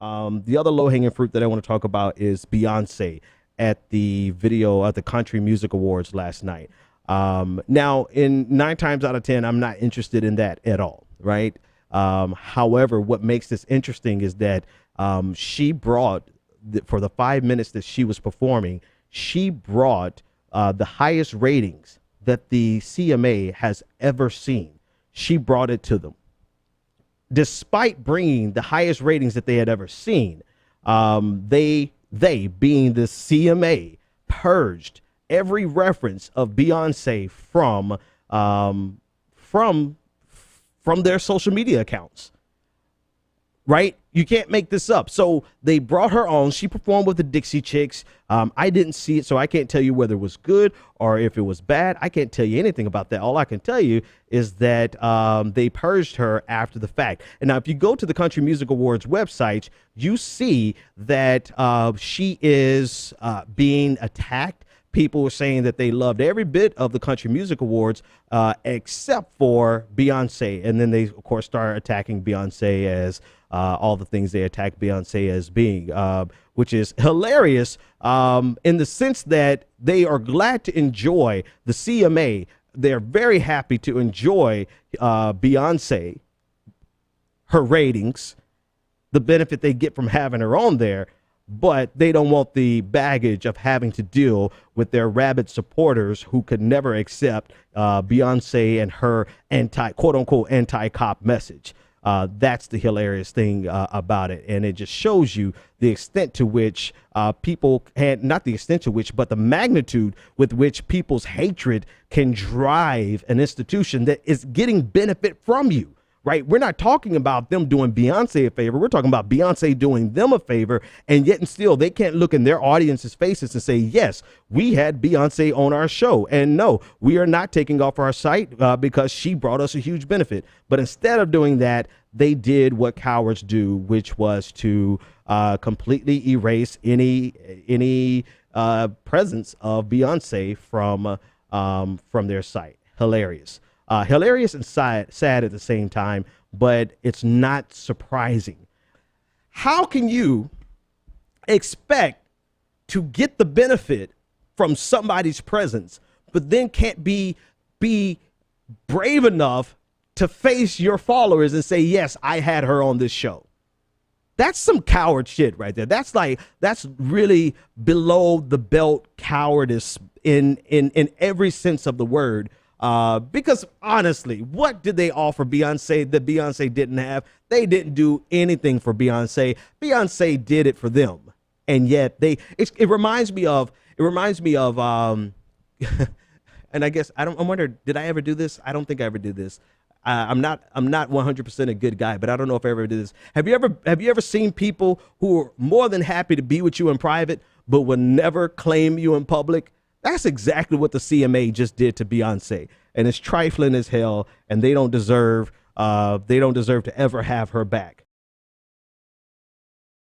The other low-hanging fruit that I want to talk about is Beyonce at the Country Music Awards last night. Now, in 9 times out of 10, I'm not interested in that at all, right? However, what makes this interesting is that she brought, for the 5 minutes that she was performing, she brought the highest ratings that the CMA has ever seen. She brought it to them. Despite bringing the highest ratings that they had ever seen, they being the CMA, purged every reference of Beyonce from their social media accounts. Right? You can't make this up. So they brought her on. She performed with the Dixie Chicks. I didn't see it, so I can't tell you whether it was good or if it was bad. I can't tell you anything about that. All I can tell you is that they purged her after the fact. And now, if you go to the Country Music Awards website, you see that she is being attacked. People were saying that they loved every bit of the Country Music Awards except for Beyonce. And then they, of course, started attacking Beyonce as all the things they attacked Beyonce as being, which is hilarious in the sense that they are glad to enjoy the CMA. They're very happy to enjoy Beyonce, her ratings, the benefit they get from having her on there. But they don't want the baggage of having to deal with their rabid supporters who could never accept Beyonce and her quote unquote anti-cop message. That's the hilarious thing about it. And it just shows you the extent to which people had, not the extent to which, but the magnitude with which people's hatred can drive an institution that is getting benefit from you. Right? We're not talking about them doing Beyonce a favor. We're talking about Beyonce doing them a favor. And yet and still, they can't look in their audience's faces and say, yes, we had Beyonce on our show. And no, we are not taking off our site because she brought us a huge benefit. But instead of doing that, they did what cowards do, which was to completely erase any presence of Beyonce from their site. Hilarious. Hilarious and sad at the same time, but it's not surprising. How can you expect to get the benefit from somebody's presence, but then can't be brave enough to face your followers and say, yes, I had her on this show? That's some coward shit right there. That's really below the belt cowardice in every sense of the word. Because honestly, what did they offer Beyonce that Beyonce didn't have? They didn't do anything for Beyonce. Beyonce did it for them. And yet it reminds me of, and I guess I wonder, did I ever do this? I don't think I ever did this. I'm not 100% a good guy, but I don't know if I ever did this. Have you ever seen people who are more than happy to be with you in private, but will never claim you in public? That's exactly what the CMA just did to Beyonce, and it's trifling as hell. And they don't deserve to ever have her back.